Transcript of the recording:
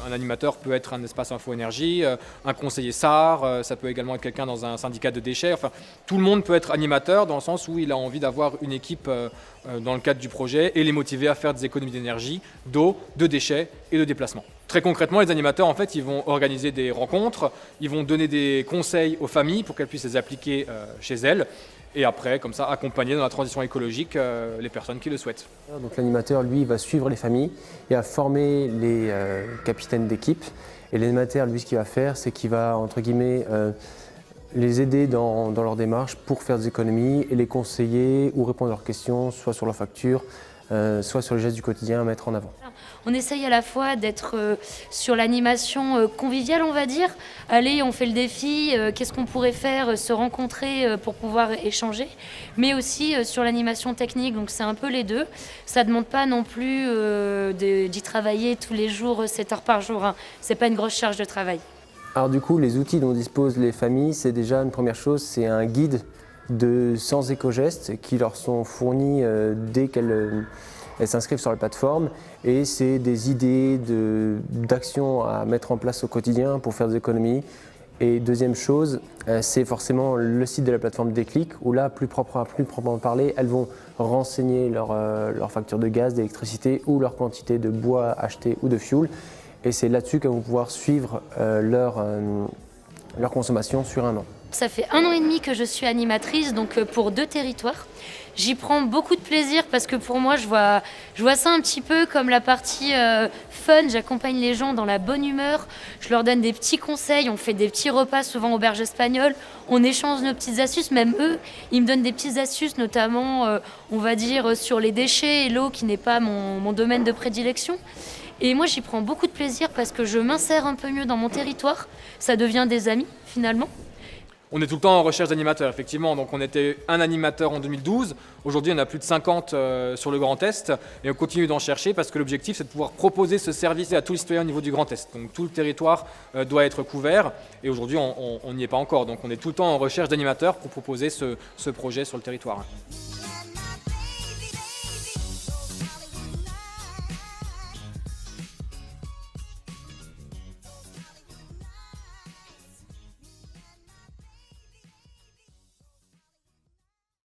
Un animateur peut être un espace info-énergie, un conseiller SAR, ça peut également être quelqu'un dans un syndicat de déchets. Enfin, tout le monde peut être animateur dans le sens où il a envie d'avoir une équipe dans le cadre du projet et les motiver à faire des économies d'énergie, d'eau, de déchets et de déplacement. Très concrètement, les animateurs, en fait, ils vont organiser des rencontres, ils vont donner des conseils aux familles pour qu'elles puissent les appliquer chez elles. Et après, comme ça, accompagner dans la transition écologique les personnes qui le souhaitent. Donc l'animateur, lui, va suivre les familles et va former les capitaines d'équipe. Et l'animateur, lui, ce qu'il va faire, c'est qu'il va, entre guillemets, les aider dans leur démarche pour faire des économies et les conseiller ou répondre à leurs questions, soit sur leurs factures, soit sur les gestes du quotidien à mettre en avant. On essaye à la fois d'être sur l'animation conviviale, on va dire. Allez, on fait le défi, qu'est-ce qu'on pourrait faire, se rencontrer pour pouvoir échanger. Mais aussi sur l'animation technique, donc c'est un peu les deux. Ça ne demande pas non plus d'y travailler tous les jours, 7 heures par jour. Hein. C'est pas une grosse charge de travail. Alors du coup, les outils dont disposent les familles, c'est déjà une première chose, c'est un guide de 100 éco-gestes qui leur sont fournis dès qu'elles s'inscrivent sur la plateforme, et c'est des idées d'actions à mettre en place au quotidien pour faire des économies. Et deuxième chose, c'est forcément le site de la plateforme Déclic, où là, plus proprement parler, elles vont renseigner leur facture de gaz, d'électricité ou leur quantité de bois acheté ou de fioul. Et c'est là-dessus qu'elles vont pouvoir suivre leur consommation sur un an. Ça fait 1 an et demi que je suis animatrice, donc pour 2 territoires. J'y prends beaucoup de plaisir parce que pour moi, je vois ça un petit peu comme la partie fun. J'accompagne les gens dans la bonne humeur. Je leur donne des petits conseils. On fait des petits repas, souvent auberge espagnole. On échange nos petites astuces. Même eux, ils me donnent des petites astuces, notamment, on va dire, sur les déchets et l'eau, qui n'est pas mon domaine de prédilection. Et moi, j'y prends beaucoup de plaisir parce que je m'insère un peu mieux dans mon territoire. Ça devient des amis, finalement. On est tout le temps en recherche d'animateurs, effectivement. Donc on était un animateur en 2012. Aujourd'hui, on a plus de 50 sur le Grand Est. Et on continue d'en chercher parce que l'objectif, c'est de pouvoir proposer ce service à tous les citoyens au niveau du Grand Est. Donc tout le territoire doit être couvert. Et aujourd'hui, on n'y est pas encore. Donc on est tout le temps en recherche d'animateurs pour proposer ce projet sur le territoire.